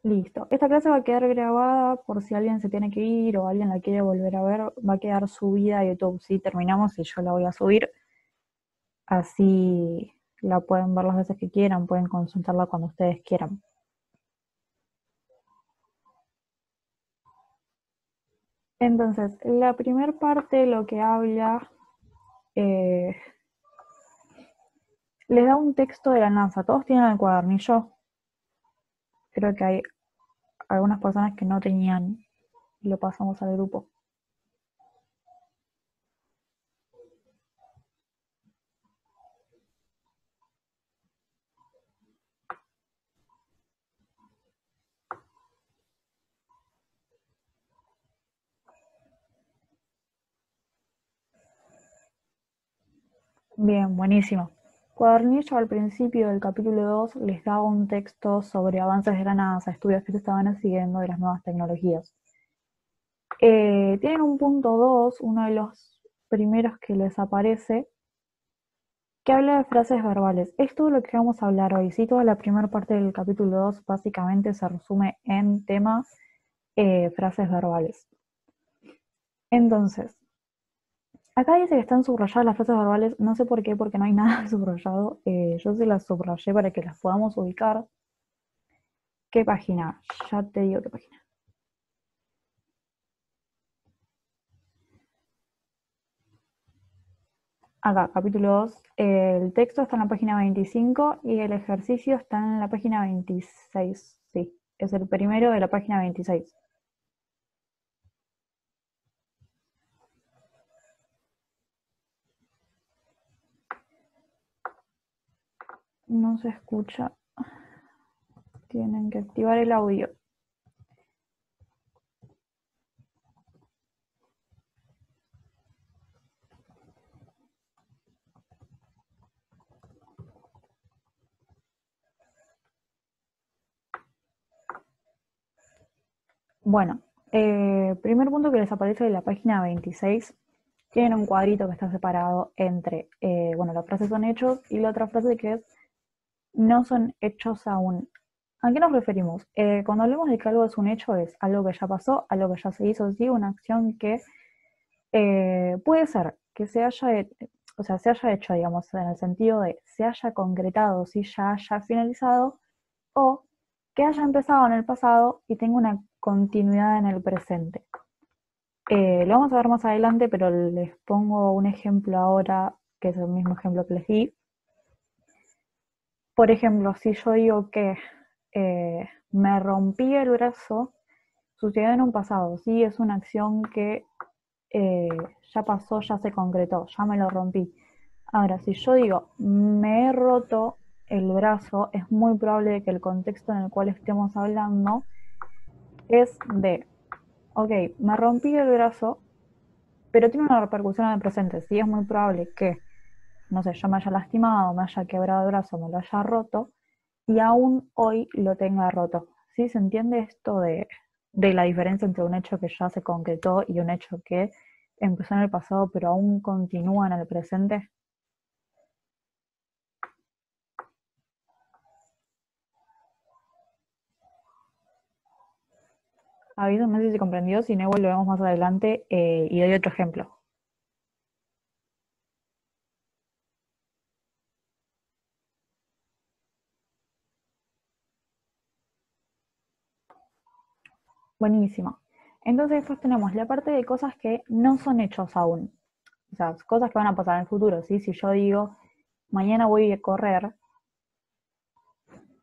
Listo. Esta clase va a quedar grabada por si alguien se tiene que ir o alguien la quiere volver a ver. Va a quedar subida a YouTube. Sí, terminamos y yo la voy a subir. Así la pueden ver las veces que quieran, pueden consultarla cuando ustedes quieran. Entonces, la primera parte lo que habla, eh, les da un texto de la NASA. Todos tienen el cuadernillo. Creo que hay algunas personas que no tenían y lo pasamos al grupo. Bien, buenísimo. Cuadernillo al principio del capítulo 2 les da un texto sobre avances de la NASA, estudios que se estaban haciendo de las nuevas tecnologías. Tienen un punto 2, uno de los primeros que les aparece, que habla de frases verbales. Es todo lo que vamos a hablar hoy, ¿sí? Toda la primera parte del capítulo 2 básicamente se resume en temas frases verbales. Entonces, acá dice que están subrayadas las frases verbales, no sé por qué, porque no hay nada subrayado. Yo se las subrayé para que las podamos ubicar. ¿Qué página? Ya te digo qué página. Acá, capítulo 2. El texto está en la página 25 y el ejercicio está en la página 26. Sí, es el primero de la página 26. No se escucha. Tienen que activar el audio. Bueno, primer punto que les aparece de la página 26. Tienen un cuadrito que está separado entre, bueno, las frases son hechos y la otra frase que es no son hechos aún. ¿A qué nos referimos? Cuando hablamos de que algo es un hecho, es algo que ya pasó, algo que ya se hizo, ¿sí? Una acción que puede ser que se haya, o sea, se haya hecho, digamos, en el sentido de se haya concretado, si ya haya finalizado, o que haya empezado en el pasado y tenga una continuidad en el presente. Lo vamos a ver más adelante, pero les pongo un ejemplo ahora, que es el mismo ejemplo que les di. Por ejemplo, si yo digo que me rompí el brazo, sucedió en un pasado, ¿sí? Es una acción que eh, ya pasó, ya se concretó, ya me lo rompí. Ahora, si yo digo me he roto el brazo, es muy probable que el contexto en el cual estemos hablando es de, ok, me rompí el brazo, pero tiene una repercusión en el presente. Sí, es muy probable que, no sé, yo me haya lastimado, me haya quebrado el brazo, me lo haya roto, y aún hoy lo tenga roto. ¿Sí? ¿Se entiende esto de la diferencia entre un hecho que ya se concretó y un hecho que empezó en el pasado pero aún continúa en el presente? Aviso, no sé si se comprendió, si no igual lo vemos más adelante y doy otro ejemplo. Buenísimo. Entonces después tenemos la parte de cosas que no son hechos aún. O sea, cosas que van a pasar en el futuro, ¿sí? Si yo digo, mañana voy a correr,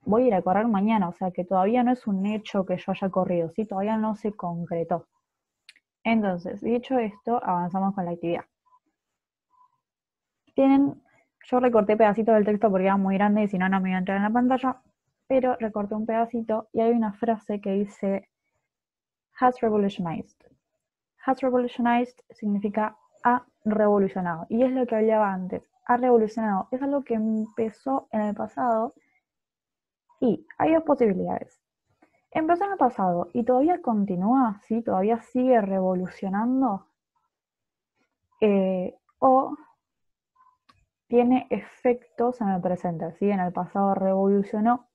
voy a ir a correr mañana, o sea que todavía no es un hecho que yo haya corrido, ¿sí? Todavía no se concretó. Entonces, dicho esto, avanzamos con la actividad. Tienen, yo recorté pedacitos del texto porque era muy grande y si no, no me iba a entrar en la pantalla, pero recorté un pedacito y hay una frase que dice has revolutionized. Has revolutionized significa ha revolucionado y es lo que hablaba antes. Ha revolucionado, es algo que empezó en el pasado y hay dos posibilidades. Empezó en el pasado y todavía continúa, ¿sí? Todavía sigue revolucionando, o tiene efectos en el presente, ¿sí? En el pasado revolucionó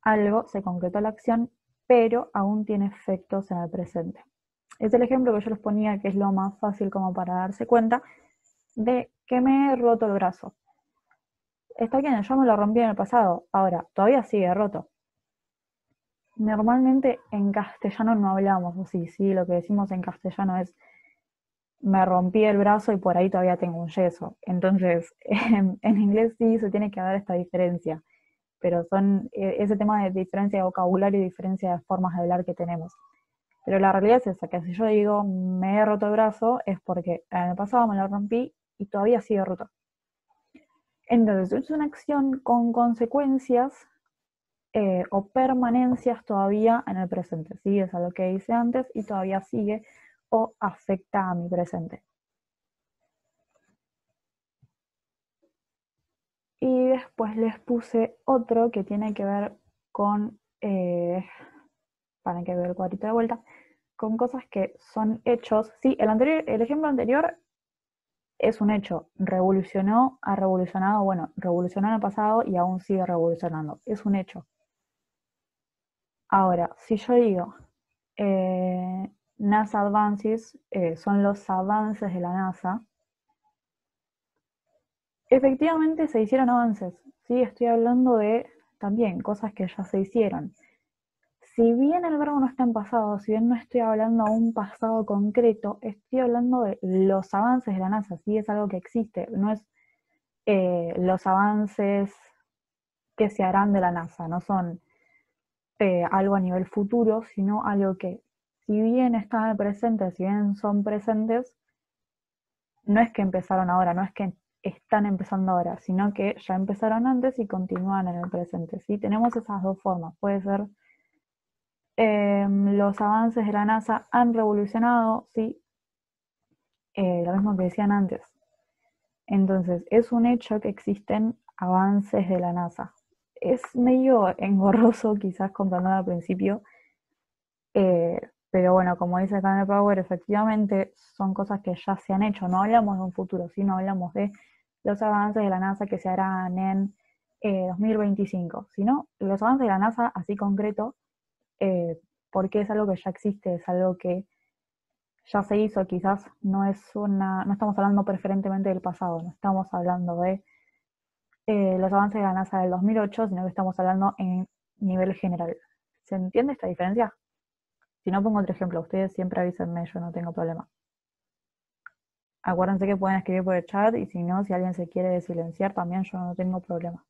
algo, se concretó la acción pero aún tiene efectos en el presente. Es el ejemplo que yo les ponía, que es lo más fácil como para darse cuenta de que me he roto el brazo. Está bien, yo me lo rompí en el pasado, ahora todavía sigue roto. Normalmente en castellano no hablamos así, ¿sí? Lo que decimos en castellano es me rompí el brazo y por ahí todavía tengo un yeso. Entonces, en inglés sí se tiene que dar esta diferencia, pero son ese tema de diferencia de vocabulario y diferencia de formas de hablar que tenemos. Pero la realidad es esa, que si yo digo me he roto el brazo es porque en el pasado me lo rompí y todavía sigue roto. Entonces, es una acción con consecuencias o permanencias todavía en el presente. ¿Sí? Es a lo que hice antes y todavía sigue o afecta a mi presente. Y después les puse otro que tiene que ver con, para que vea el cuadrito de vuelta, con cosas que son hechos. Sí, el ejemplo anterior es un hecho, ha revolucionado, bueno, revolucionó en el pasado y aún sigue revolucionando, es un hecho. Ahora, si yo digo, NASA Advances, son los avances de la NASA, efectivamente se hicieron avances, ¿sí? Estoy hablando de también cosas que ya se hicieron. Si bien el verbo no está en pasado, si bien no estoy hablando a un pasado concreto, estoy hablando de los avances de la NASA, sí es algo que existe, no es los avances que se harán de la NASA, no son algo a nivel futuro, sino algo que, si bien están presentes, si bien son presentes, no es que empezaron ahora, no es que están empezando ahora, sino que ya empezaron antes y continúan en el presente. ¿Sí? Tenemos esas dos formas, puede ser los avances de la NASA han revolucionado, sí, lo mismo que decían antes. Entonces, es un hecho que existen avances de la NASA. Es medio engorroso quizás comprenderlo al principio, pero bueno, como dice acá en el Power, efectivamente son cosas que ya se han hecho. No hablamos de un futuro, sino hablamos de los avances de la NASA que se harán en 2025, sino los avances de la NASA así concreto, porque es algo que ya existe, es algo que ya se hizo, quizás no estamos hablando preferentemente del pasado, no estamos hablando de los avances de la NASA del 2008, sino que estamos hablando en nivel general. ¿Se entiende esta diferencia? Si no, pongo otro ejemplo, ustedes siempre avísenme, yo no tengo problema. Acuérdense que pueden escribir por el chat y si no, si alguien se quiere silenciar también, yo no tengo problema.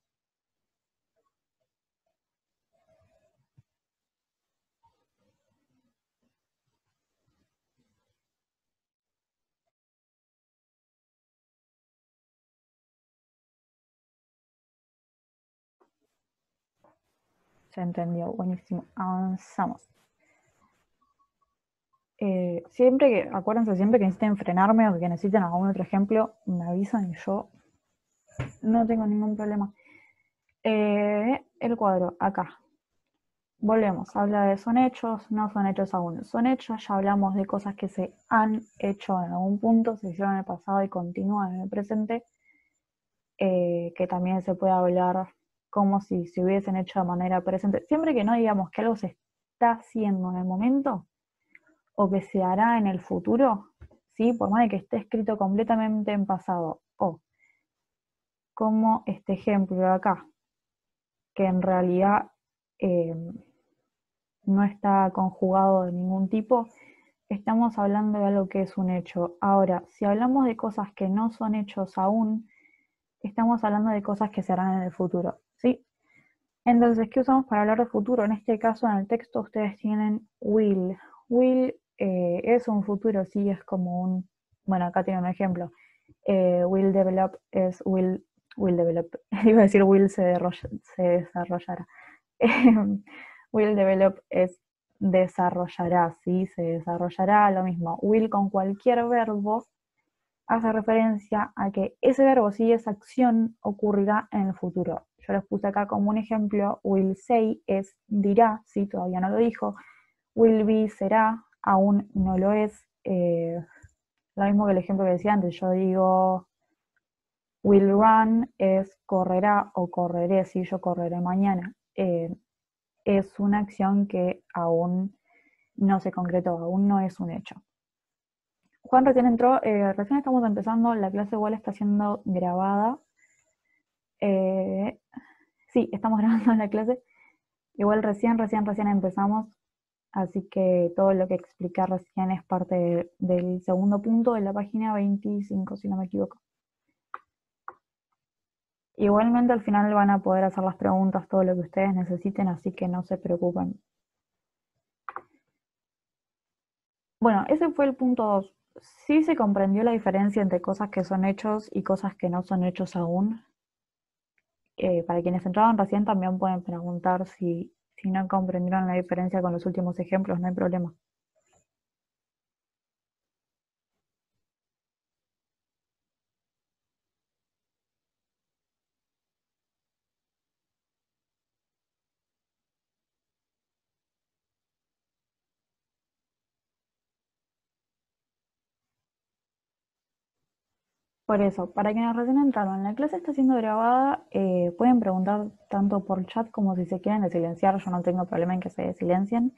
Se entendió, buenísimo. Avanzamos. Acuérdense, siempre que necesiten frenarme o que necesiten algún otro ejemplo, me avisan y yo no tengo ningún problema. El cuadro, acá. Volvemos, habla de son hechos, no son hechos aún. Son hechos, ya hablamos de cosas que se han hecho en algún punto, se hicieron en el pasado y continúan en el presente, que también se puede hablar como si se hubiesen hecho de manera presente. Siempre que no digamos que algo se está haciendo en el momento o que se hará en el futuro, ¿sí? Por más de que esté escrito completamente en pasado. O como este ejemplo de acá, que en realidad no está conjugado de ningún tipo, estamos hablando de algo que es un hecho. Ahora, si hablamos de cosas que no son hechos aún, estamos hablando de cosas que se harán en el futuro, ¿sí? Entonces, ¿qué usamos para hablar de futuro? En este caso, en el texto, ustedes tienen will. Will es un futuro, sí, es como un... Bueno, acá tienen un ejemplo. Will develop es will develop. Iba a decir will se desarrollará. Will develop es desarrollará, ¿sí? Se desarrollará, lo mismo. Will con cualquier verbo hace referencia a que ese verbo, sí, esa acción ocurrirá en el futuro. Yo les puse acá como un ejemplo, will say es dirá, ¿sí? Todavía no lo dijo. Will be será, aún no lo es. Lo mismo que el ejemplo que decía antes, yo digo will run es correrá o correré, si yo correré mañana. es una acción que aún no se concretó, aún no es un hecho. Juan recién entró, recién estamos empezando, la clase igual está siendo grabada. Sí, estamos grabando la clase. Igual recién empezamos, así que todo lo que expliqué recién es parte del segundo punto de la página 25, si no me equivoco. Igualmente al final van a poder hacer las preguntas, todo lo que ustedes necesiten, así que no se preocupen. Bueno, ese fue el punto 2. Sí se comprendió la diferencia entre cosas que son hechos y cosas que no son hechos aún. Para quienes entraban recién también pueden preguntar si no comprendieron la diferencia con los últimos ejemplos, no hay problema. Por eso, para quienes recién entraron, la clase está siendo grabada, pueden preguntar tanto por chat como si se quieren silenciar, yo no tengo problema en que se silencien.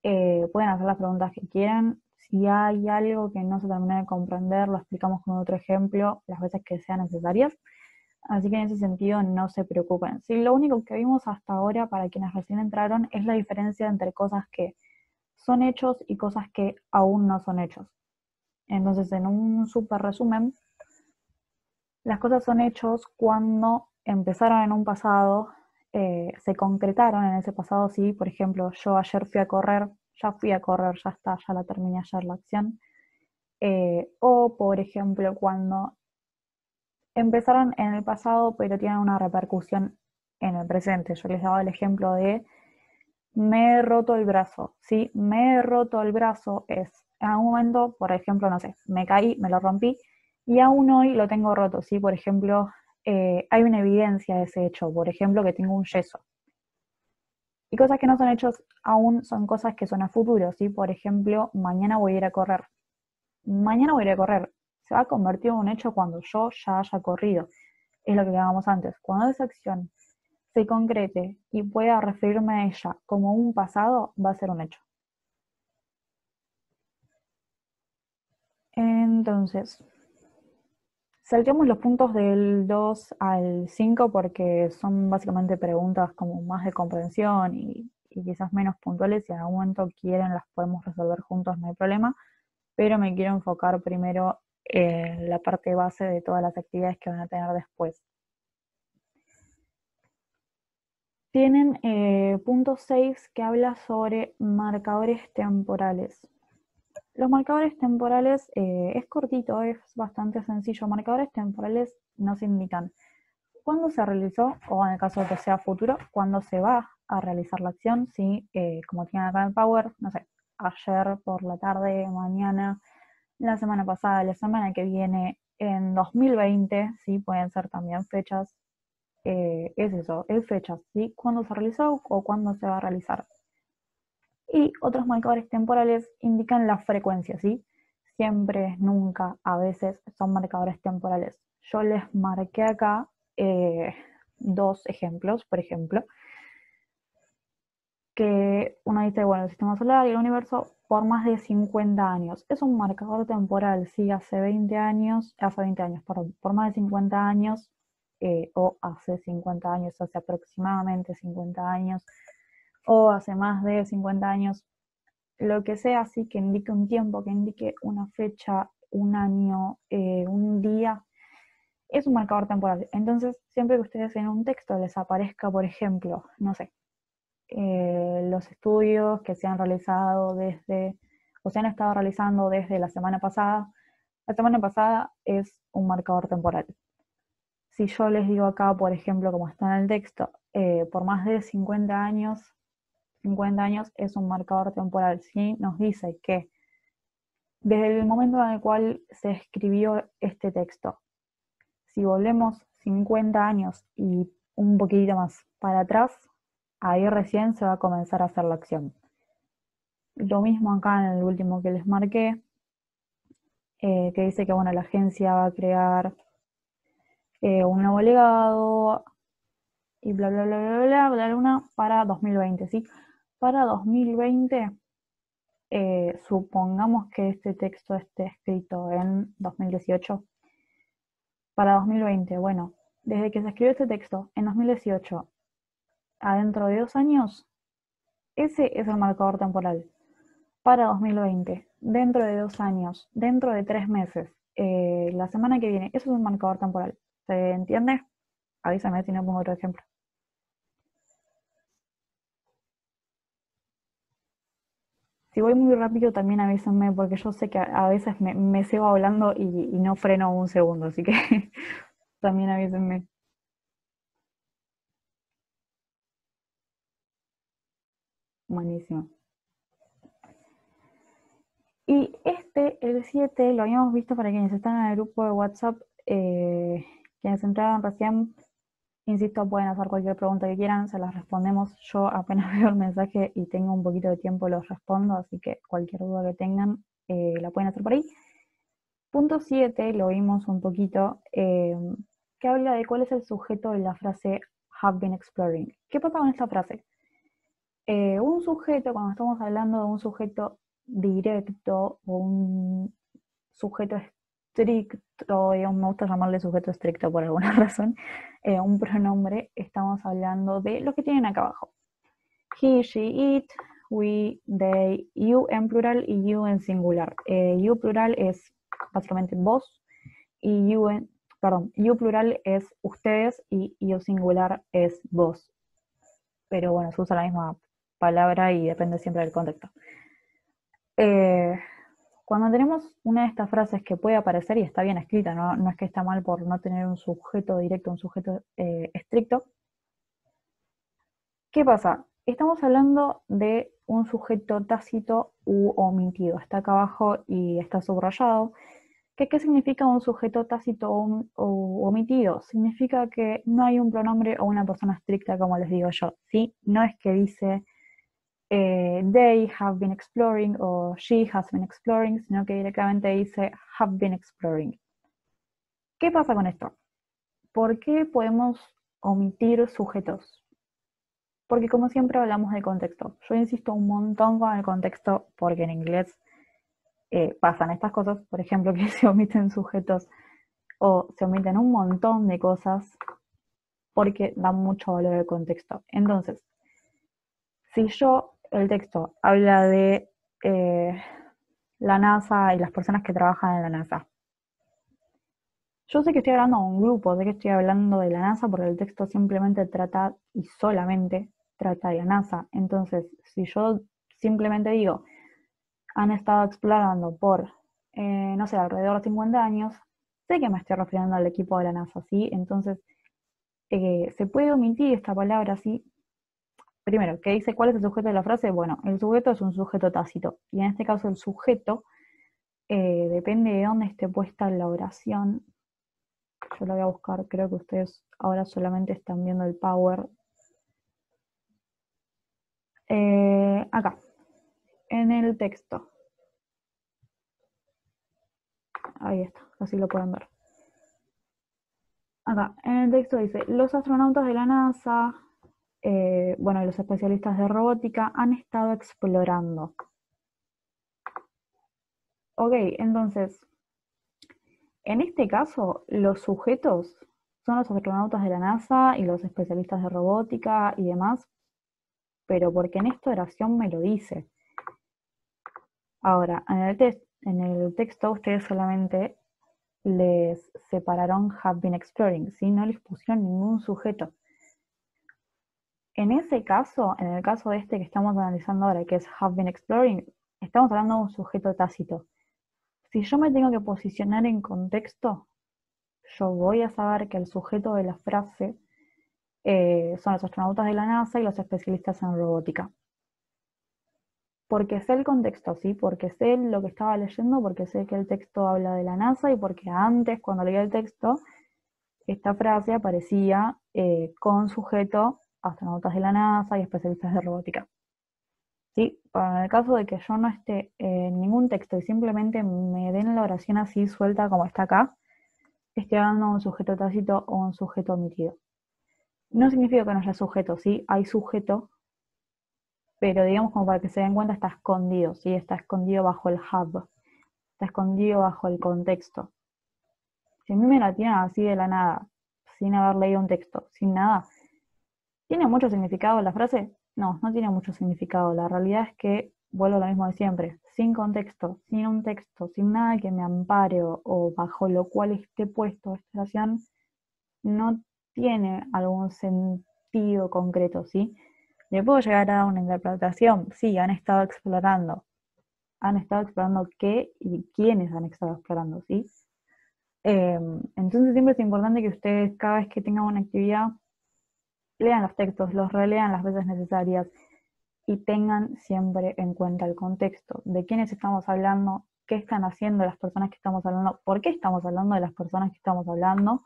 Pueden hacer las preguntas que quieran. Si hay algo que no se termina de comprender, lo explicamos con otro ejemplo las veces que sean necesarias. Así que en ese sentido no se preocupen. Si lo único que vimos hasta ahora para quienes recién entraron es la diferencia entre cosas que son hechos y cosas que aún no son hechos. Entonces, en un súper resumen, las cosas son hechos cuando empezaron en un pasado, se concretaron en ese pasado, sí, por ejemplo, yo ayer fui a correr, ya está, ya la terminé ayer la acción. O, por ejemplo, cuando empezaron en el pasado pero tienen una repercusión en el presente. Yo les daba el ejemplo de me he roto el brazo, ¿sí? Me he roto el brazo es, en algún momento, por ejemplo, no sé, me caí, me lo rompí, y aún hoy lo tengo roto, ¿sí? Por ejemplo, hay una evidencia de ese hecho, por ejemplo, que tengo un yeso. Y cosas que no son hechos aún son cosas que son a futuro, ¿sí? Por ejemplo, mañana voy a ir a correr. Mañana voy a ir a correr. Se va a convertir en un hecho cuando yo ya haya corrido. Es lo que hablábamos antes. Cuando esa acción se concrete y pueda referirme a ella como un pasado, va a ser un hecho. Entonces, salteamos los puntos del 2 al 5 porque son básicamente preguntas como más de comprensión y quizás menos puntuales. Si en algún momento quieren las podemos resolver juntos, no hay problema. Pero me quiero enfocar primero en la parte base de todas las actividades que van a tener después. Tienen punto 6 que habla sobre marcadores temporales. Los marcadores temporales es cortito, es bastante sencillo. Marcadores temporales nos indican cuándo se realizó, o en el caso de que sea futuro, cuándo se va a realizar la acción. Si, como tienen acá en Power, no sé, ayer por la tarde, mañana, la semana pasada, la semana que viene, en 2020, ¿sí? Pueden ser también fechas. Es eso, es fechas, ¿sí? Cuándo se realizó o cuándo se va a realizar. Y otros marcadores temporales indican la frecuencia, ¿sí? Siempre, nunca, a veces son marcadores temporales. Yo les marqué acá dos ejemplos, por ejemplo, que uno dice, bueno, el sistema solar y el universo por más de 50 años. Es un marcador temporal, sí, hace 20 años, perdón, por más de 50 años, o hace 50 años, hace aproximadamente 50 años, o hace más de 50 años, lo que sea, así que indique un tiempo, que indique una fecha, un año, un día, es un marcador temporal. Entonces, siempre que ustedes en un texto les aparezca, por ejemplo, no sé, los estudios que se han realizado desde, o se han estado realizando desde la semana pasada es un marcador temporal. Si yo les digo acá, por ejemplo, como está en el texto, por más de 50 años es un marcador temporal, ¿sí? Nos dice que desde el momento en el cual se escribió este texto, si volvemos 50 años y un poquitito más para atrás, ahí recién se va a comenzar a hacer la acción. Lo mismo acá en el último que les marqué, que dice que bueno, la agencia va a crear un nuevo legado y bla, bla, bla, bla, bla, bla, luna para 2020, ¿sí? Para 2020, supongamos que este texto esté escrito en 2018. Para 2020, bueno, desde que se escribió este texto en 2018, adentro de 2 años, ese es el marcador temporal. Para 2020, dentro de 2 años, dentro de 3 meses, la semana que viene, eso es un marcador temporal. ¿Se entiende? Avísame si no pongo otro ejemplo. Si voy muy rápido también avísenme porque yo sé que a veces me sigo hablando y no freno un segundo, así que también avísenme. Buenísimo. Y el 7, lo habíamos visto para quienes están en el grupo de WhatsApp, quienes entraron recién, insisto, pueden hacer cualquier pregunta que quieran, se las respondemos. Yo apenas veo el mensaje y tengo un poquito de tiempo, los respondo, así que cualquier duda que tengan, la pueden hacer por ahí. Punto 7, lo vimos un poquito, que habla de cuál es el sujeto de la frase have been exploring. ¿Qué pasa con esta frase? Un sujeto, cuando estamos hablando de un sujeto directo o un sujeto estricto, digamos, me gusta llamarle sujeto estricto por alguna razón, un pronombre, estamos hablando de los que tienen acá abajo. He, she, it, we, they, you en plural y you en singular. You plural es básicamente vos y you plural es ustedes y you singular es vos. Pero bueno, se usa la misma palabra y depende siempre del contexto. Cuando tenemos una de estas frases que puede aparecer y está bien escrita, no es que está mal por no tener un sujeto directo, un sujeto estricto, ¿qué pasa? Estamos hablando de un sujeto tácito u omitido. Está acá abajo y está subrayado. ¿Qué significa un sujeto tácito o omitido? Significa que no hay un pronombre o una persona estricta, como les digo yo. ¿Sí? No es que dice they have been exploring o she has been exploring, sino que directamente dice have been exploring. ¿Qué pasa con esto? ¿Por qué podemos omitir sujetos? Porque como siempre hablamos de contexto. Yo insisto un montón con el contexto porque en inglés pasan estas cosas, por ejemplo, que se omiten sujetos o se omiten un montón de cosas porque da mucho valor al contexto. Entonces, si el texto habla de la NASA y las personas que trabajan en la NASA. Yo sé que estoy hablando de un grupo, sé que estoy hablando de la NASA porque el texto simplemente trata y solamente trata de la NASA. Entonces, si yo simplemente digo, han estado explorando por, no sé, alrededor de 50 años, sé que me estoy refiriendo al equipo de la NASA, ¿sí? Entonces, se puede omitir esta palabra, ¿sí? Primero, ¿qué dice cuál es el sujeto de la frase? Bueno, el sujeto es un sujeto tácito. Y en este caso el sujeto depende de dónde esté puesta la oración. Yo lo voy a buscar, creo que ustedes ahora solamente están viendo el power. Acá, en el texto. Ahí está, así lo pueden ver. Acá, en el texto dice, los astronautas de la NASA, bueno, los especialistas de robótica han estado explorando. Ok, entonces, en este caso, los sujetos son los astronautas de la NASA y los especialistas de robótica y demás, pero porque en esta oración me lo dice. Ahora, en el texto ustedes solamente les separaron have been exploring, ¿sí? No les pusieron ningún sujeto. En ese caso, en el caso de este que estamos analizando ahora, que es have been exploring, estamos hablando de un sujeto tácito. Si yo me tengo que posicionar en contexto, yo voy a saber que el sujeto de la frase son los astronautas de la NASA y los especialistas en robótica. Porque sé el contexto, ¿sí? Porque sé lo que estaba leyendo, porque sé que el texto habla de la NASA y porque antes, cuando leía el texto, esta frase aparecía con sujeto astronautas de la NASA y especialistas de robótica. ¿Sí? Para el caso de que yo no esté en ningún texto y simplemente me den la oración así suelta como está acá, estoy hablando de un sujeto tácito o un sujeto omitido. No significa que no haya sujeto, ¿sí? Hay sujeto, pero digamos como para que se den cuenta está escondido, ¿sí? Está escondido bajo el hub, está escondido bajo el contexto. Si a mí me la tiran así de la nada, sin haber leído un texto, sin nada, ¿tiene mucho significado la frase? No, no tiene mucho significado. La realidad es que vuelvo a lo mismo de siempre. Sin contexto, sin un texto, sin nada que me ampare o bajo lo cual esté puesto esta oración, no tiene algún sentido concreto, ¿sí? Le puedo llegar a dar una interpretación. Sí, han estado explorando. Han estado explorando qué y quiénes han estado explorando, ¿sí? Entonces siempre es importante que ustedes cada vez que tengan una actividad lean los textos, los relean las veces necesarias y tengan siempre en cuenta el contexto de quiénes estamos hablando, qué están haciendo las personas que estamos hablando, por qué estamos hablando de las personas que estamos hablando,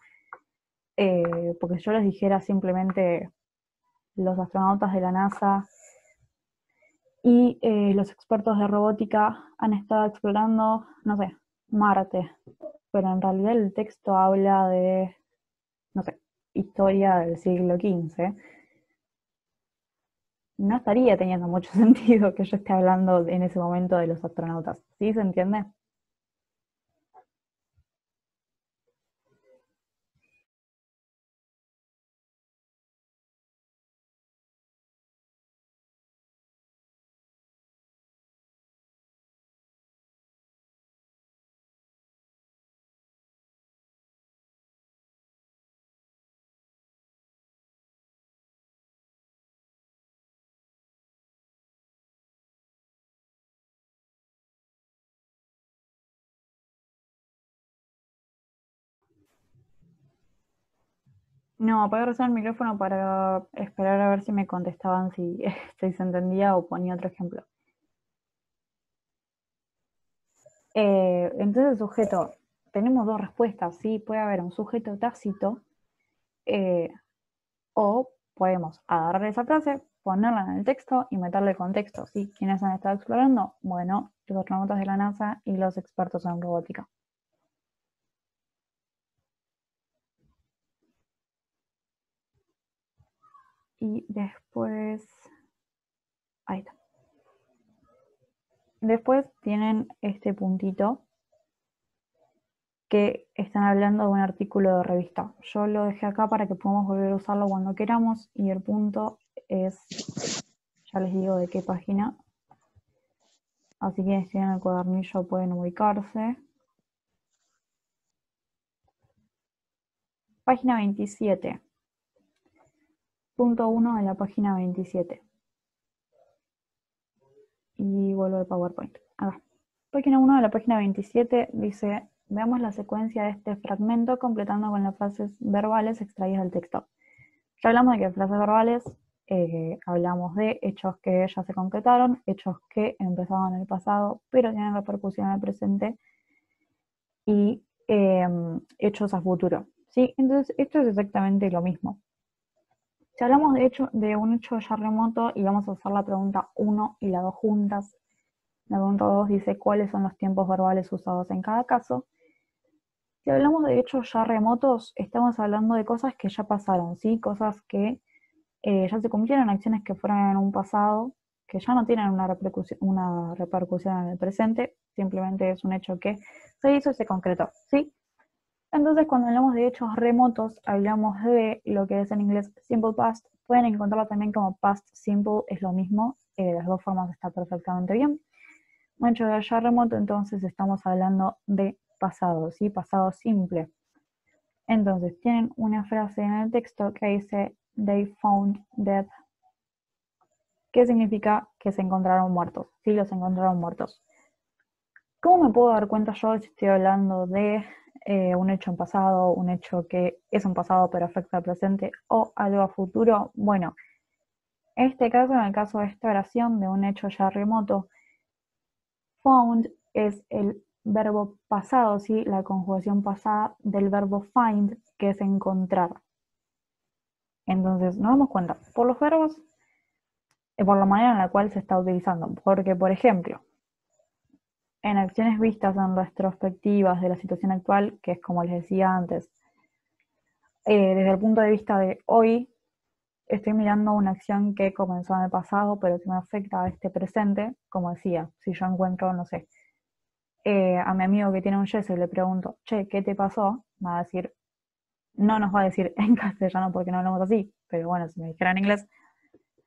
porque si yo les dijera simplemente los astronautas de la NASA y los expertos de robótica han estado explorando, no sé, Marte, pero en realidad el texto habla de, no sé, historia del siglo XV, no estaría teniendo mucho sentido que yo esté hablando en ese momento de los astronautas. ¿Sí se entiende? No, apagué recién el micrófono para esperar a ver si me contestaban si, si se entendía o ponía otro ejemplo. Entonces, sujeto, tenemos dos respuestas, ¿sí? Puede haber un sujeto tácito eh, o podemos agarrar esa frase, ponerla en el texto y meterle contexto, ¿sí? ¿Quiénes han estado explorando? Bueno, los astronautas de la NASA y los expertos en robótica. Y después, ahí está. Después tienen este puntito que están hablando de un artículo de revista. Yo lo dejé acá para que podamos volver a usarlo cuando queramos y el punto es, ya les digo de qué página, así que si tienen el cuadernillo pueden ubicarse. Página 27, punto 1 de la página 27. Y vuelvo al PowerPoint. Acá. Página 1 de la página 27 dice, veamos la secuencia de este fragmento completando con las frases verbales extraídas del texto. Ya hablamos de que frases verbales, hablamos de hechos que ya se concretaron, hechos que empezaron en el pasado, pero tienen repercusión en el presente, y hechos a futuro. ¿Sí? Entonces, esto es exactamente lo mismo. Si hablamos de un hecho ya remoto y vamos a hacer la pregunta 1 y la 2 juntas, la pregunta 2 dice cuáles son los tiempos verbales usados en cada caso. Si hablamos de hechos ya remotos, estamos hablando de cosas que ya pasaron, ¿sí? Cosas que ya se cumplieron, acciones que fueron en un pasado, que ya no tienen una repercusión en el presente, simplemente es un hecho que se hizo y se concretó, ¿sí? Entonces, cuando hablamos de hechos remotos, hablamos de lo que es en inglés simple past. Pueden encontrarlo también como past simple, es lo mismo, las dos formas están perfectamente bien. Un hecho de ya remoto, entonces estamos hablando de pasado, ¿sí? Pasado simple. Entonces, tienen una frase en el texto que dice, they found dead. ¿Qué significa que se encontraron muertos? Sí, los encontraron muertos. ¿Cómo me puedo dar cuenta yo si estoy hablando de un hecho en pasado, un hecho que es un pasado pero afecta al presente o algo a futuro? Bueno, en este caso, en el caso de esta oración de un hecho ya remoto, found es el verbo pasado, ¿sí? La conjugación pasada del verbo find, que es encontrar. Entonces, nos damos cuenta por los verbos y por la manera en la cual se está utilizando. Porque, por ejemplo, en acciones vistas en retrospectivas de la situación actual, que es como les decía antes, desde el punto de vista de hoy, estoy mirando una acción que comenzó en el pasado, pero que me afecta a este presente, como decía, si yo encuentro, no sé, a mi amigo que tiene un yeso y le pregunto, che, ¿qué te pasó? Me va a decir, no nos va a decir en castellano porque no hablamos así, pero bueno, si me dijera en inglés,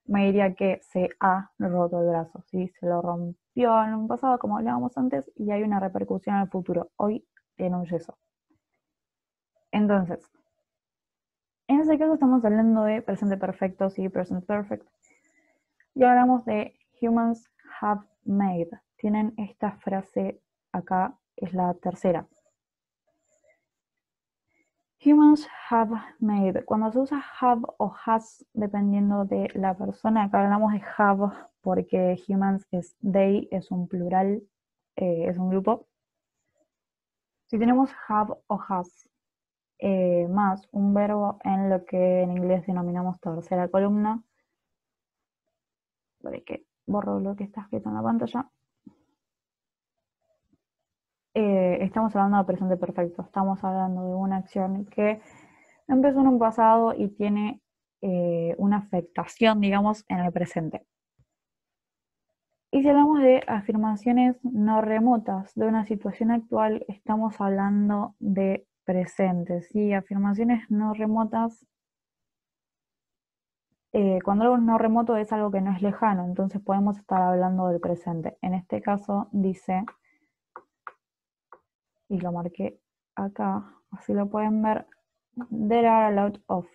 me diría que se ha roto el brazo, ¿sí? Se lo rompió en un pasado, como hablábamos antes, y hay una repercusión en el futuro. Hoy tiene un yeso. Entonces, en ese caso estamos hablando de presente perfecto, sí, present perfect. Y hablamos de humans have made. Tienen esta frase acá, es la tercera. Humans have made. Cuando se usa have o has, dependiendo de la persona, acá hablamos de have porque humans es they, es un plural, es un grupo. Si tenemos have o has más un verbo en lo que en inglés denominamos tercera columna, para que borro lo que está escrito en la pantalla, estamos hablando de presente perfecto, estamos hablando de una acción que empezó en un pasado y tiene una afectación, digamos, en el presente. Y si hablamos de afirmaciones no remotas de una situación actual, estamos hablando de presente, ¿sí? Afirmaciones no remotas, cuando algo es no remoto es algo que no es lejano, entonces podemos estar hablando del presente. En este caso dice, y lo marqué acá, así lo pueden ver, there are a lot of,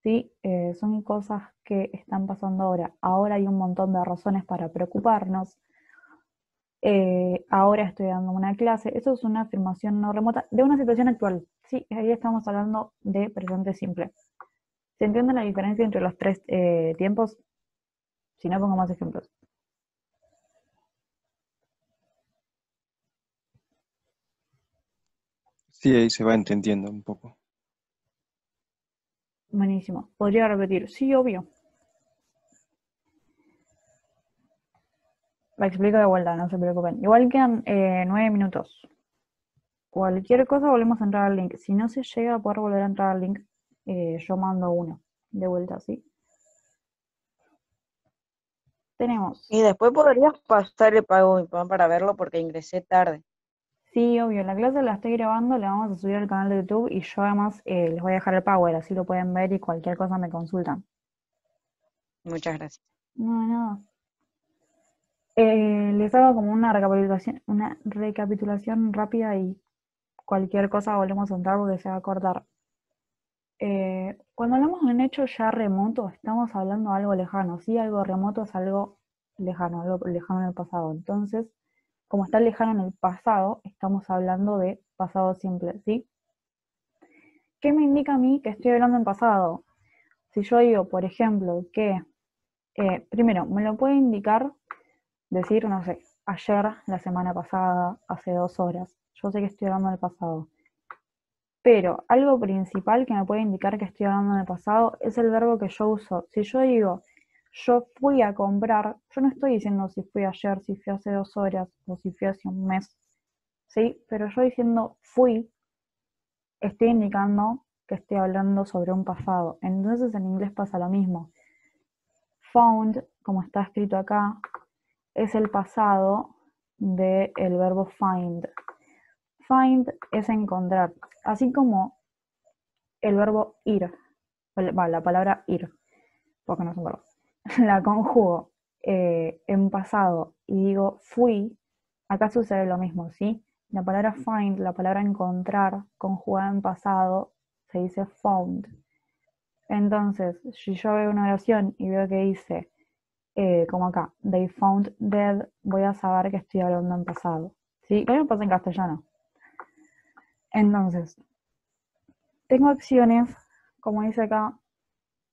¿sí? Son cosas que están pasando ahora. Ahora hay un montón de razones para preocuparnos. Ahora estoy dando una clase. Eso es una afirmación no remota de una situación actual. Sí, ahí estamos hablando de presente simple. ¿Se entiende la diferencia entre los tres tiempos? Si no, pongo más ejemplos. Sí, ahí se va entendiendo un poco. Buenísimo. Podría repetir. Sí, obvio. La explico de vuelta, no se preocupen. Igual quedan 9 minutos. Cualquier cosa volvemos a entrar al link. Si no se llega a poder volver a entrar al link, yo mando uno de vuelta, ¿sí? Tenemos. Y después podrías pasar el pago de mi pan para verlo porque ingresé tarde. Sí, obvio, la clase la estoy grabando, la vamos a subir al canal de YouTube y yo además les voy a dejar el Power, así lo pueden ver y cualquier cosa me consultan. Muchas gracias. No, nada. Les hago como una recapitulación rápida y cualquier cosa volvemos a entrar porque se va a cortar. Cuando hablamos de un hecho ya remoto, estamos hablando de algo lejano, ¿sí? Algo remoto es algo lejano en el pasado. Entonces, como está lejano en el pasado, estamos hablando de pasado simple, ¿sí? ¿Qué me indica a mí que estoy hablando en pasado? Si yo digo, por ejemplo, que, primero, me lo puede indicar, decir, no sé, ayer, la semana pasada, hace 2 horas. Yo sé que estoy hablando del pasado. Pero algo principal que me puede indicar que estoy hablando del pasado es el verbo que yo uso. Si yo digo, yo fui a comprar, yo no estoy diciendo si fui ayer, si fui hace 2 horas o si fui hace un mes. ¿Sí? Pero yo diciendo fui, estoy indicando que estoy hablando sobre un pasado. Entonces en inglés pasa lo mismo. Found, como está escrito acá, es el pasado del verbo find. Find es encontrar, así como el verbo ir, la palabra ir, porque no es un verbo, la conjugo en pasado y digo fui, acá sucede lo mismo, ¿sí? La palabra find, la palabra encontrar, conjugada en pasado, se dice found. Entonces, si yo veo una oración y veo que dice, como acá, they found dead, voy a saber que estoy hablando en pasado. ¿Sí? Lo mismo pasa en castellano. Entonces, tengo acciones, como dice acá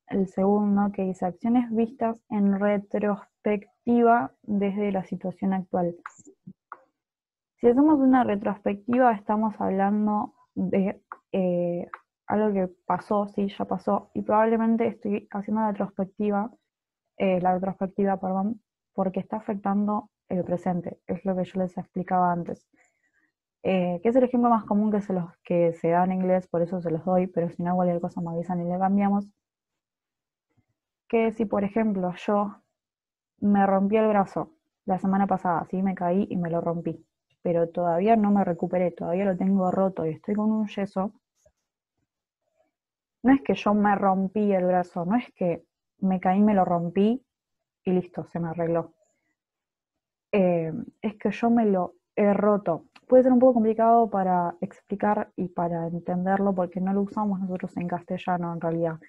el segundo, que dice acciones vistas en retrospectiva desde la situación actual. Si hacemos una retrospectiva, estamos hablando de algo que pasó, sí, ya pasó, y probablemente estoy haciendo la retrospectiva, perdón, porque está afectando el presente, es lo que yo les explicaba antes. Que es el ejemplo más común que se da en inglés, por eso se los doy, pero si no cualquier cosa me avisan y le cambiamos. que si, por ejemplo, yo me rompí el brazo la semana pasada, sí, me caí y me lo rompí, pero todavía no me recuperé, todavía lo tengo roto y estoy con un yeso, no es que yo me rompí el brazo, no es que me caí, me lo rompí y listo, se me arregló. Es que yo me lo he roto. Puede ser un poco complicado para explicar y para entenderlo porque no lo usamos nosotros en castellano en realidad.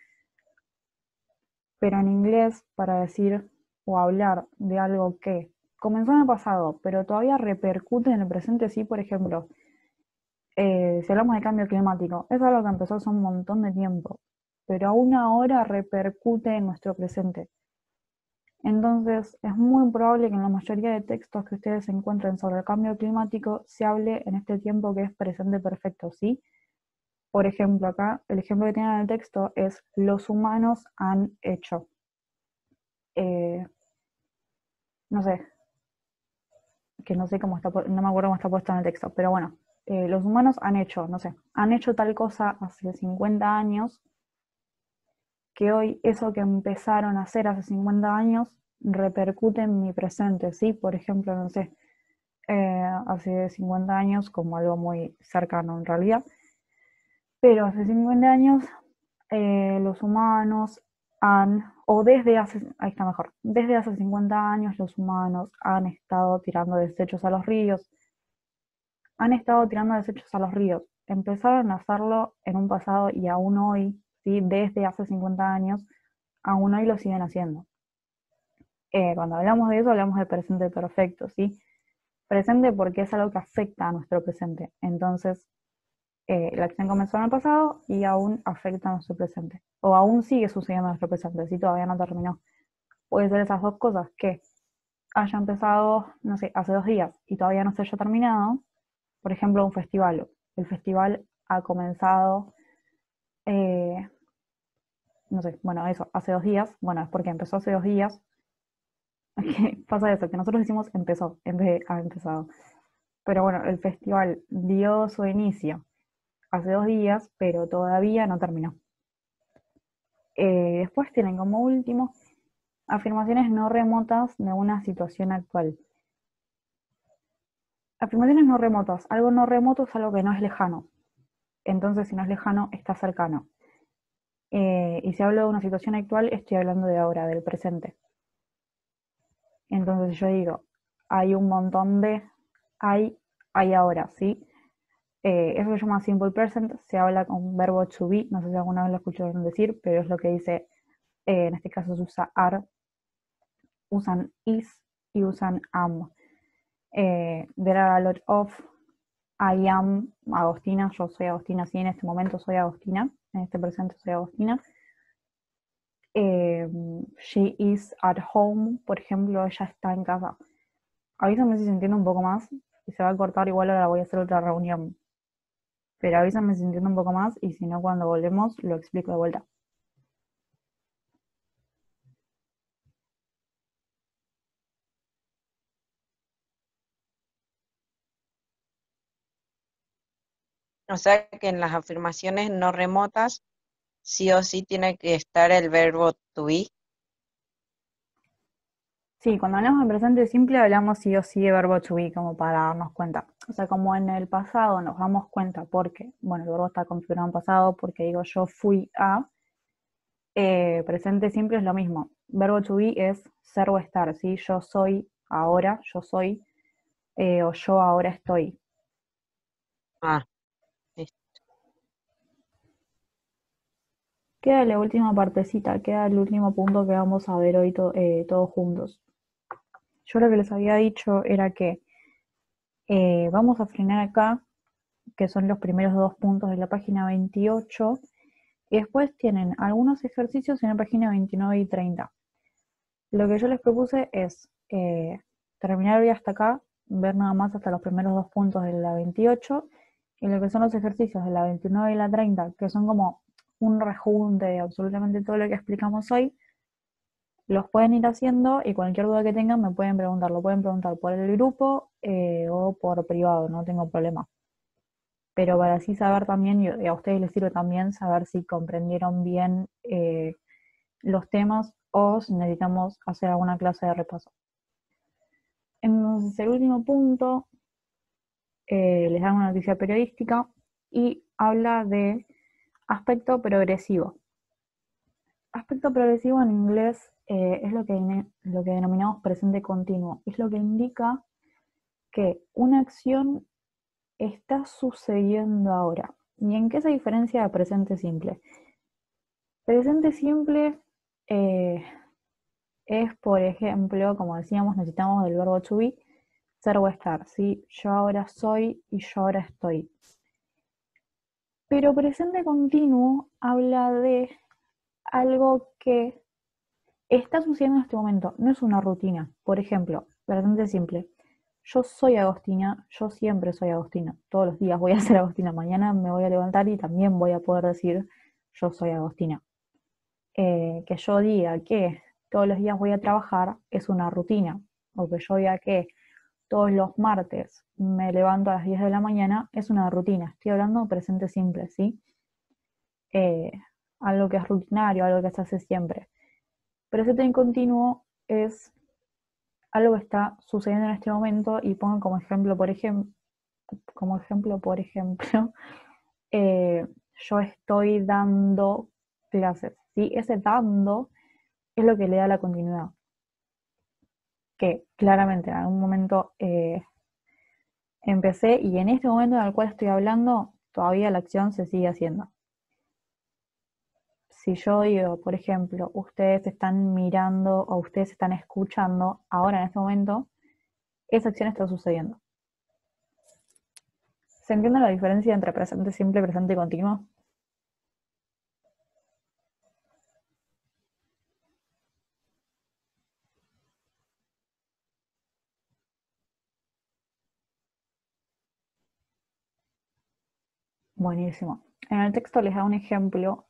Pero en inglés, para decir o hablar de algo que comenzó en el pasado, pero todavía repercute en el presente, sí, por ejemplo, si hablamos de cambio climático, es algo que empezó hace un montón de tiempo, pero aún ahora repercute en nuestro presente. Entonces, es muy probable que en la mayoría de textos que ustedes encuentren sobre el cambio climático se hable en este tiempo que es presente perfecto, ¿sí? Por ejemplo, acá el ejemplo que tienen en el texto es los humanos han hecho. No sé, que no sé cómo está, no me acuerdo cómo está puesto en el texto, pero bueno, los humanos han hecho, no sé, han hecho tal cosa hace 50 años, que hoy eso que empezaron a hacer hace 50 años repercute en mi presente, ¿sí? Por ejemplo, no sé, hace 50 años, como algo muy cercano en realidad, pero hace 50 años los humanos han, o desde hace, ahí está mejor, desde hace 50 años los humanos han estado tirando desechos a los ríos, empezaron a hacerlo en un pasado y aún hoy, ¿sí? Desde hace 50 años, aún hoy lo siguen haciendo. Cuando hablamos de eso, hablamos de presente perfecto, ¿sí? Presente porque es algo que afecta a nuestro presente. Entonces, la acción comenzó en el pasado y aún afecta a nuestro presente. O aún sigue sucediendo en nuestro presente, si todavía no terminó. Puede ser esas dos cosas, que haya empezado, no sé, hace 2 días y todavía no se haya terminado. Por ejemplo, un festival. El festival ha comenzado, eh, no sé, bueno, eso, hace 2 días. Bueno, es porque empezó hace 2 días. Pasa eso, que nosotros decimos empezó en vez de ha empezado. Pero bueno, el festival dio su inicio hace 2 días, pero todavía no terminó. Después tienen como último afirmaciones no remotas de una situación actual. Afirmaciones no remotas. Algo no remoto es algo que no es lejano. Entonces, si no es lejano, está cercano. Y si hablo de una situación actual, estoy hablando de ahora, del presente. Entonces yo digo, hay un montón de, hay ahora, ¿sí? Eso se llama simple present, se habla con verbo to be, no sé si alguna vez lo escucharon decir, pero es lo que dice, en este caso se usa are, usan is y usan am. There are a lot of, I am Agostina, yo soy Agostina, sí, en este momento soy Agostina, en este presente soy Agostina. She is at home, por ejemplo, ella está en casa. Avísame si se entiende un poco más y se va a cortar, igual ahora voy a hacer otra reunión. Pero avísame si se entiende un poco más y si no, cuando volvemos lo explico de vuelta. O sea que en las afirmaciones no remotas, sí o sí tiene que estar el verbo to be. Sí, cuando hablamos de presente simple hablamos sí o sí de verbo to be, como para darnos cuenta. O sea, como en el pasado nos damos cuenta porque, bueno, el verbo está configurado en pasado porque digo yo fui a, presente simple es lo mismo. Verbo to be es ser o estar, ¿sí? Yo soy ahora, yo soy, o yo ahora estoy. Ah, listo. Queda la última partecita, queda el último punto que vamos a ver hoy todos juntos. Yo lo que les había dicho era que vamos a frenar acá, que son los primeros 2 puntos de la página 28, y después tienen algunos ejercicios en la página 29 y 30. Lo que yo les propuse es terminar hoy hasta acá, ver nada más hasta los primeros 2 puntos de la 28, y lo que son los ejercicios de la 29 y la 30, que son como un rejunte de absolutamente todo lo que explicamos hoy, los pueden ir haciendo y cualquier duda que tengan me pueden preguntar. Lo pueden preguntar por el grupo o por privado, no tengo problema. Pero para así saber también, y a ustedes les sirve también saber si comprendieron bien los temas o si necesitamos hacer alguna clase de repaso. Entonces, el último punto les da una noticia periodística y habla de aspecto progresivo. Aspecto progresivo en inglés es lo que denominamos presente continuo. Es lo que indica que una acción está sucediendo ahora. ¿Y en qué se diferencia de presente simple? Presente simple es, por ejemplo, como decíamos, necesitamos del verbo to be, ser o estar, ¿sí? Yo ahora soy y yo ahora estoy. Pero presente continuo habla de algo que está sucediendo en este momento, no es una rutina. Por ejemplo, presente simple. Yo soy Agostina, yo siempre soy Agostina. Todos los días voy a ser Agostina. Mañana me voy a levantar y también voy a poder decir yo soy Agostina. Que yo diga que todos los días voy a trabajar es una rutina. O que yo diga que todos los martes me levanto a las 10 de la mañana es una rutina. Estoy hablando presente simple, ¿sí? Algo que es rutinario, algo que se hace siempre. Presente en continuo es algo que está sucediendo en este momento y pongo como ejemplo, por ejemplo, yo estoy dando clases, ¿sí? Ese dando es lo que le da la continuidad, que claramente en algún momento empecé y en este momento en el cual estoy hablando, todavía la acción se sigue haciendo. Si yo digo, por ejemplo, ustedes están mirando o ustedes están escuchando, ahora en este momento, esa acción está sucediendo. ¿Se entiende la diferencia entre presente simple, presente y continuo? Buenísimo. En el texto les da un ejemplo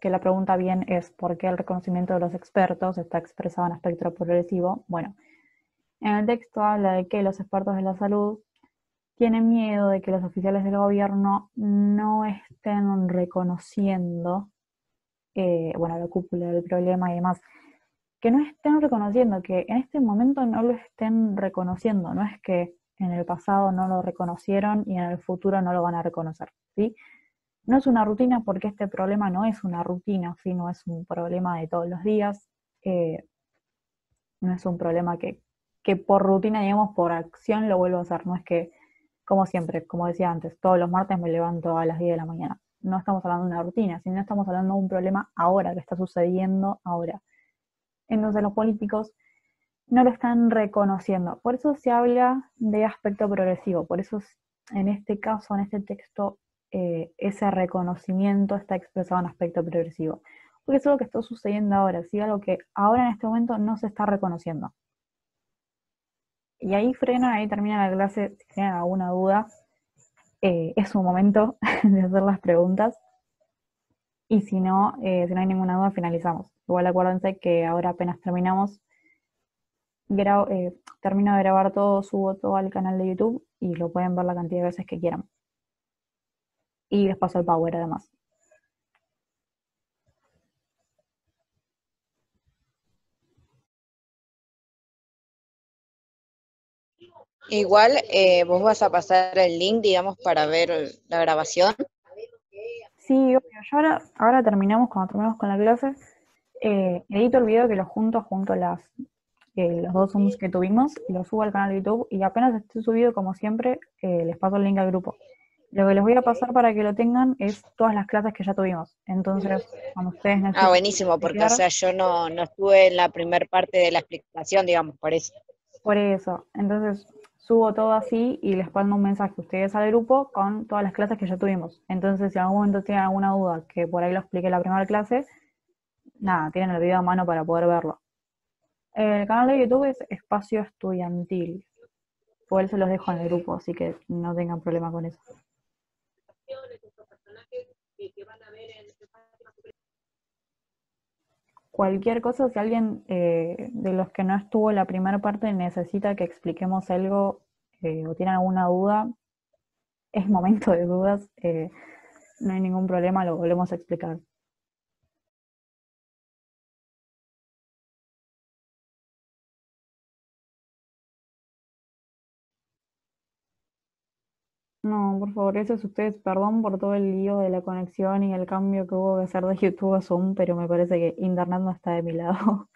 que la pregunta bien es ¿por qué el reconocimiento de los expertos está expresado en aspecto progresivo? Bueno, en el texto habla de que los expertos de la salud tienen miedo de que los oficiales del gobierno no estén reconociendo, bueno, la cúpula del problema y demás, que no estén reconociendo, que en este momento no lo estén reconociendo, no es que en el pasado no lo reconocieron y en el futuro no lo van a reconocer, ¿sí? No es una rutina porque este problema no es una rutina, sino es un problema de todos los días, eh, no es un problema que por rutina, digamos, por acción lo vuelvo a hacer, no es que, como siempre, como decía antes, todos los martes me levanto a las 10 de la mañana. No estamos hablando de una rutina, sino estamos hablando de un problema ahora, que está sucediendo ahora. Entonces los políticos no lo están reconociendo. Por eso se habla de aspecto progresivo, por eso en este caso, en este texto, ese reconocimiento está expresado en aspecto progresivo. Porque es algo que está sucediendo ahora, ¿sí? Algo que ahora en este momento no se está reconociendo. Y ahí frena, ahí termina la clase. Si tienen alguna duda, es un momento de hacer las preguntas. Y si no hay ninguna duda, finalizamos. Igual acuérdense que ahora apenas terminamos, termino de grabar todo, subo todo al canal de YouTube y lo pueden ver la cantidad de veces que quieran. Y les paso el power además. Igual vos vas a pasar el link, digamos, para ver la grabación. Sí, obvio. Ahora terminamos, cuando terminamos con la clase, edito el video que lo junto los dos Zooms que tuvimos, lo subo al canal de YouTube y apenas esté subido, como siempre, les paso el link al grupo. Lo que les voy a pasar para que lo tengan es todas las clases que ya tuvimos. Entonces, cuando ustedes Ah, necesiten buenísimo, porque, o chequear, sea, yo no estuve en la primer parte de la explicación, digamos, por eso. por eso. Entonces, subo todo así y les mando un mensaje a ustedes al grupo con todas las clases que ya tuvimos. Entonces, si en algún momento tienen alguna duda, que por ahí lo expliqué en la primera clase, nada, tienen el video a mano para poder verlo. El canal de YouTube es Espacio Estudiantil. Por eso los dejo en el grupo, así que no tengan problema con eso. Cualquier cosa, si alguien de los que no estuvo en la primera parte necesita que expliquemos algo o tiene alguna duda, es momento de dudas, no hay ningún problema, lo volvemos a explicar. No, por favor, gracias a ustedes. Perdón por todo el lío de la conexión y el cambio que hubo que hacer de YouTube a Zoom, pero me parece que Internet no está de mi lado.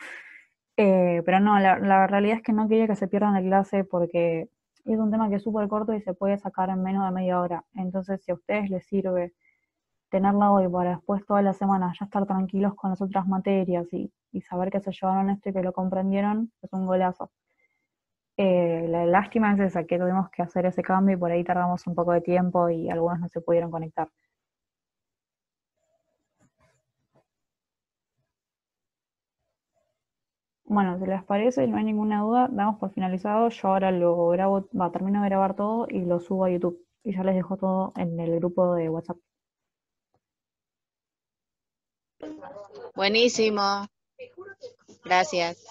Pero no, la realidad es que no quería que se pierdan la clase porque es un tema que es súper corto y se puede sacar en menos de media hora. Entonces, si a ustedes les sirve tenerla hoy para después toda la semana ya estar tranquilos con las otras materias y saber que se llevaron esto y que lo comprendieron, es un golazo. La lástima es esa, que tuvimos que hacer ese cambio y por ahí tardamos un poco de tiempo y algunos no se pudieron conectar. Bueno, si les parece, no hay ninguna duda, damos por finalizado. Yo ahora lo grabo, termino de grabar todo y lo subo a YouTube. Y ya les dejo todo en el grupo de WhatsApp. Buenísimo. Gracias.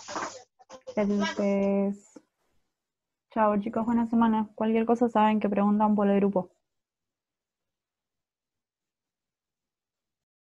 Gracias a ustedes. Chao chicos, buena semana. Cualquier cosa saben que preguntan por el grupo.